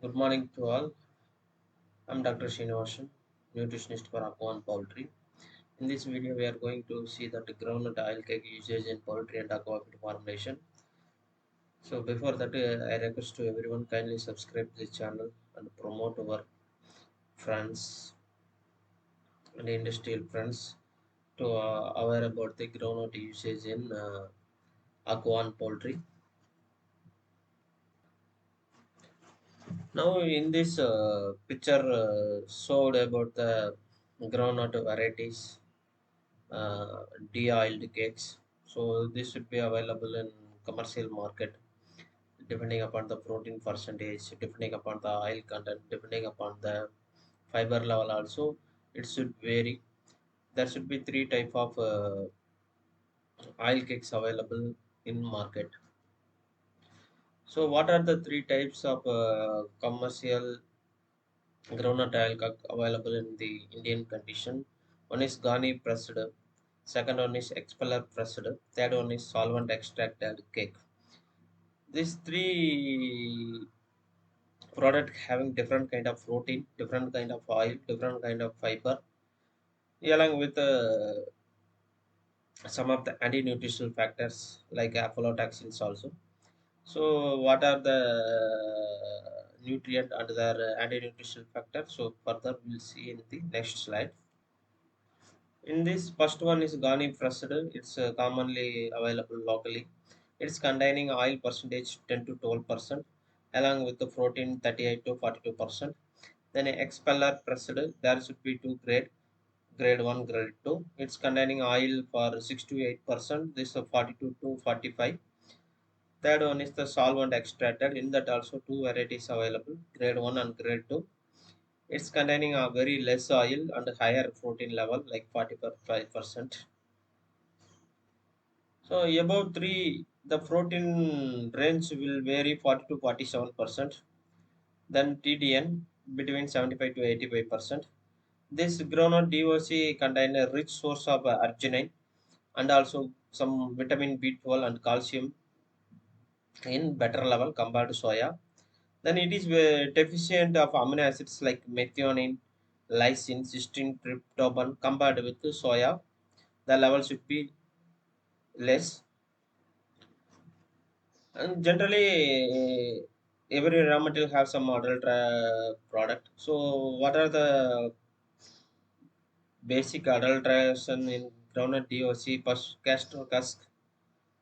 Good morning to all. I'm Dr. Srinivasan, nutritionist for Aqua and Poultry. In this video, we are going to see that groundnut oil cake usage in poultry and aqua formulation. So before that, I request to everyone kindly subscribe this channel and promote our friends and industrial friends to aware about the groundnut usage in aqua and poultry. Now, in this picture, showed about the groundnut varieties uh, de-oiled cakes. So this should be available in commercial market depending upon the protein percentage, depending upon the oil content, depending upon the fiber level also. It should vary. There should be three type of oil cakes available in market. So what are the three types of commercial groundnut oil cake available in the Indian condition? One is Ghani pressed, second one is expeller pressed, third one is solvent extracted cake. These three product having different kind of protein, different kind of oil, different kind of fiber, along with some of the anti-nutritional factors like aflatoxins also. So what are the nutrient and their anti-nutritional factors? So further we'll see in the next slide. In this first one is Ghani pressed. It's commonly available locally. It's containing oil percentage 10 to 12%, along with the protein 38 to 42%. Then expeller pressed, there should be two grade 1, grade 2. It's containing oil for 6 to 8%. This is 42 to 45. Third one is the solvent extracted. In that also two varieties available, grade 1 and grade 2. It's containing a very less oil and higher protein level like 45%. So above 3, the protein range will vary 40 to 47%. Then TDN between 75 to 85%. This groundnut DOC contain a rich source of arginine and also some vitamin B12 and calcium in better level compared to soya. Then it is deficient of amino acids like methionine, lysine, cysteine, tryptophan compared with soya. The level should be less. And generally, every raw material have some adult product. So, what are the basic adulteration in groundnut DOC? First, castor husk.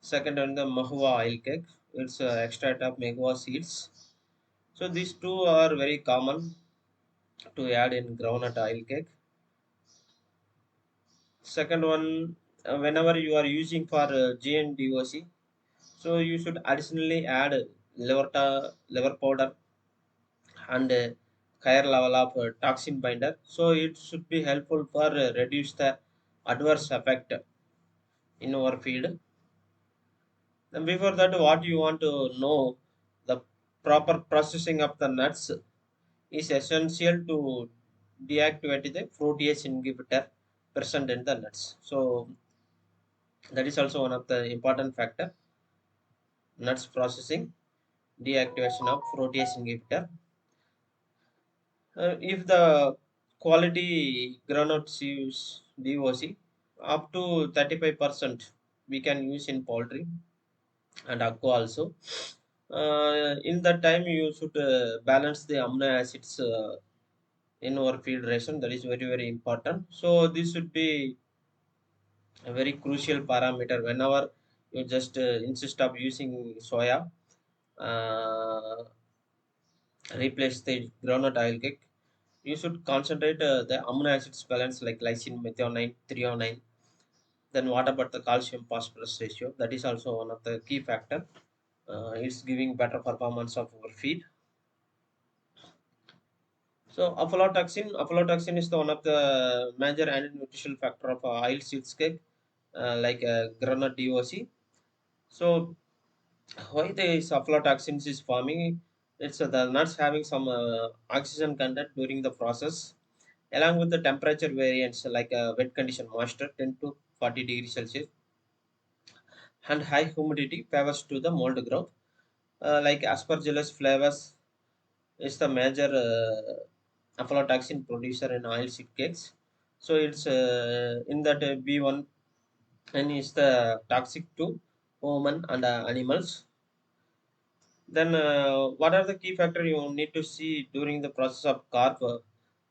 Second one, the mahua oil cake. It's extract of mahua seeds. So, these two are very common to add in groundnut oil cake. Second one, whenever you are using for GNDOC, so you should additionally add liver powder and higher level of toxin binder. So it should be helpful for reduce the adverse effect in our feed. Then before that, what you want to know, the proper processing of the nuts is essential to deactivate the protease inhibitor present in the nuts. So that is also one of the important factor. Nuts processing, deactivation of protease inhibitor. If the quality groundnuts use DOC, up to 35% we can use in poultry and aqua also. In that time, you should balance the amino acids in our feed ration. That is very very important. So this should be a very crucial parameter whenever you just insist of using soya. Uh, Replace the groundnut oil cake, you should concentrate the amino acids balance like lysine, methionine, threonine. Then what about the calcium phosphorus ratio? That is also one of the key factor. It's giving better performance of our feed. So aflatoxin is the one of the major anti-nutritional factor of oil seeds cake, like groundnut DOC. So why this aflatoxins is forming? It's the nuts having some oxygen content during the process, along with the temperature variance like wet condition moisture 10 to 40 degrees Celsius and high humidity favors to the mold growth, like aspergillus flavus is the major aflatoxin producer in oilseed cakes. So it's in that B1 and is the toxic to human and animals. Then what are the key factors you need to see during the process of carp?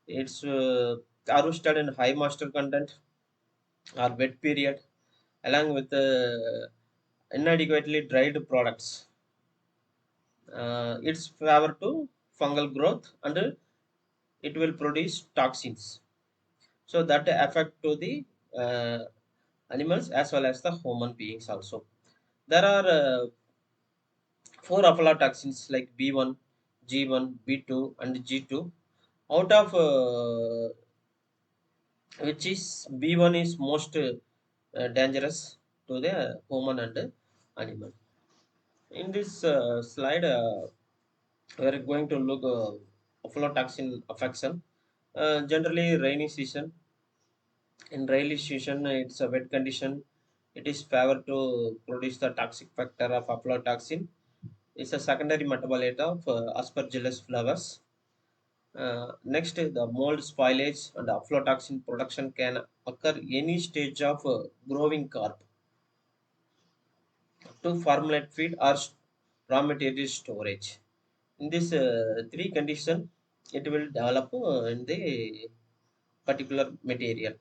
It's harvested in high moisture content or wet period along with inadequately dried products. It's favor to fungal growth and it will produce toxins. So that affect to the uh, animals as well as the human beings also. There are four aflatoxins like B1, G1, B2, and G2. Out of which is B1 is most dangerous to the human and animal. In this slide, we are going to look aflatoxin affection. Generally, rainy season. In rainy season, it's a wet condition. It is favored to produce the toxic factor of aflatoxin. It's a secondary metabolite of aspergillus flavus. Next, the mold spoilage and aflatoxin production can occur any stage of growing carp to formulate feed or raw material storage. In this three condition, it will develop in the particular material.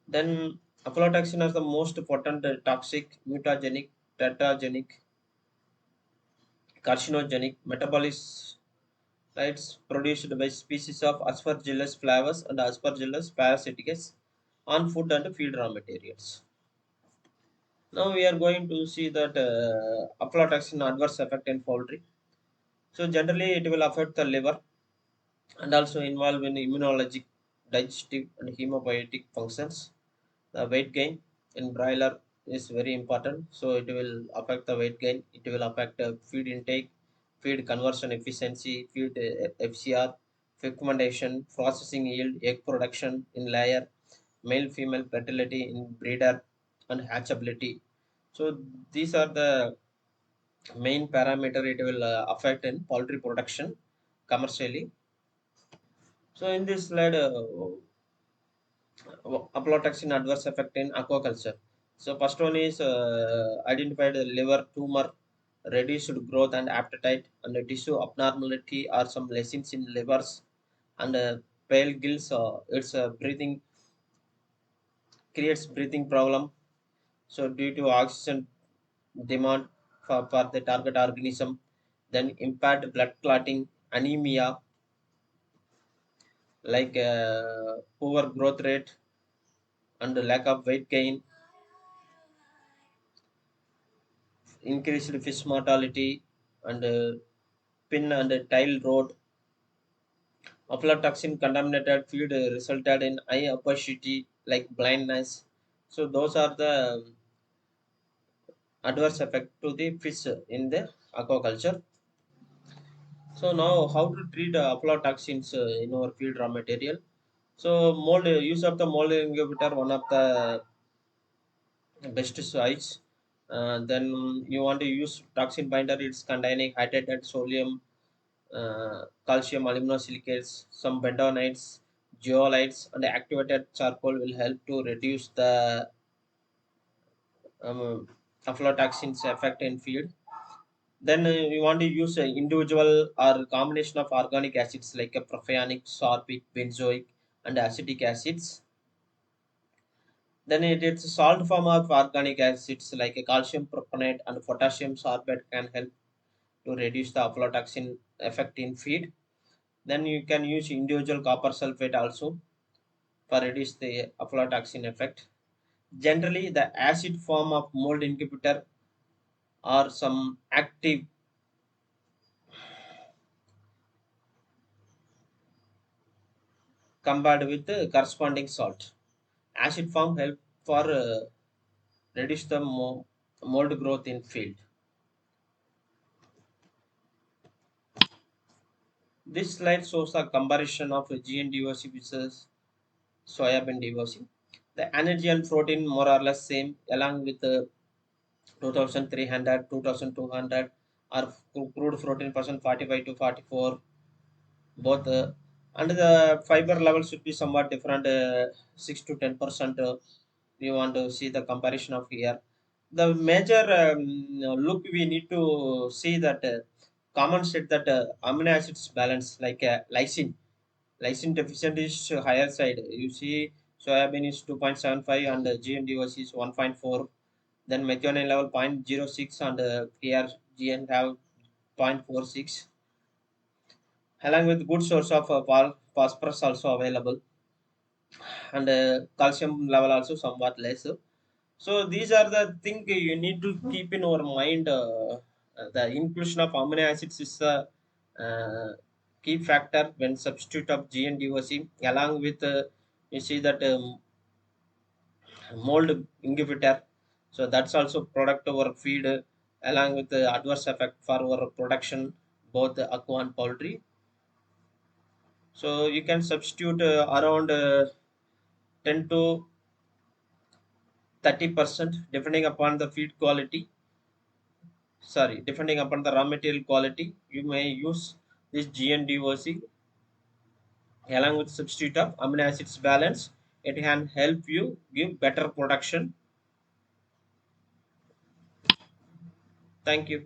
Then aflatoxin is the most potent toxic, mutagenic, teratogenic, carcinogenic metabolites produced by species of Aspergillus flavus and Aspergillus parasiticus on food and feed raw materials. Now we are going to see that aflatoxin adverse effect in poultry. So generally it will affect the liver and also involve in immunologic, digestive and hemobiotic functions. The weight gain in broiler is very important, so it will affect the weight gain. It will affect feed intake, feed conversion efficiency, feed FCR, fecundation, processing yield, egg production in layer, male female fertility in breeder, and hatchability. So these are the main parameter it will affect in poultry production commercially. So in this slide, aflatoxin adverse effect in aquaculture. So first one is identified liver tumor, reduced growth and appetite, and tissue abnormality or some lesions in livers, and pale gills. It's breathing creates breathing problem. So due to oxygen demand for the target organism, then impaired blood clotting, anemia, like poor growth rate and lack of weight gain, increased fish mortality, and pin and tile rot. Aflatoxin contaminated feed resulted in eye opacity like blindness. So those are the adverse effect to the fish in the aquaculture. So now how to treat aflatoxins in our feed raw material. So mold use of the mold inhibitor one of the best sites. Then you want to use toxin binder. It's containing hydrated sodium, calcium aluminosilicates, some bentonites, zeolites, and activated charcoal will help to reduce the aflatoxins effect in feed. Then you want to use individual or combination of organic acids like a propionic, sorbic, benzoic, and acetic acids. Then it's a salt form of organic acids like a calcium propanate and potassium sorbate can help to reduce the aflatoxin effect in feed. Then you can use individual copper sulfate also for reduce the aflatoxin effect. Generally, the acid form of mold inhibitor or some active combined with the corresponding salt. Acid form help for reduce the mold growth in field. This slide shows a comparison of GNDOC versus Soybean DOC. The energy and protein more or less same along with 2300, 2200 or crude protein percent 45 to 44, both. And the fiber level should be somewhat different, 6 to 10%. We want to see the comparison of here. The major look we need to see that common set that amino acids balance, like lysine deficient is higher side. You see soybean is 2.75 and GNDOC is 1.4. Then methionine level 0.06 and here GN have 0.46, along with good source of phosphorus also available, and calcium level also somewhat less. So these are the thing you need to keep in our mind. The inclusion of amino acids is a key factor when substitute of GNDOC, along with you see that mold inhibitor. So that's also product our feed, along with the adverse effect for our production, both aqua and poultry. So you can substitute around 10 to 30% depending upon the feed quality. Sorry, depending upon the raw material quality, you may use this GNDOC along with substitute of amino acids balance. It can help you give better production. Thank you.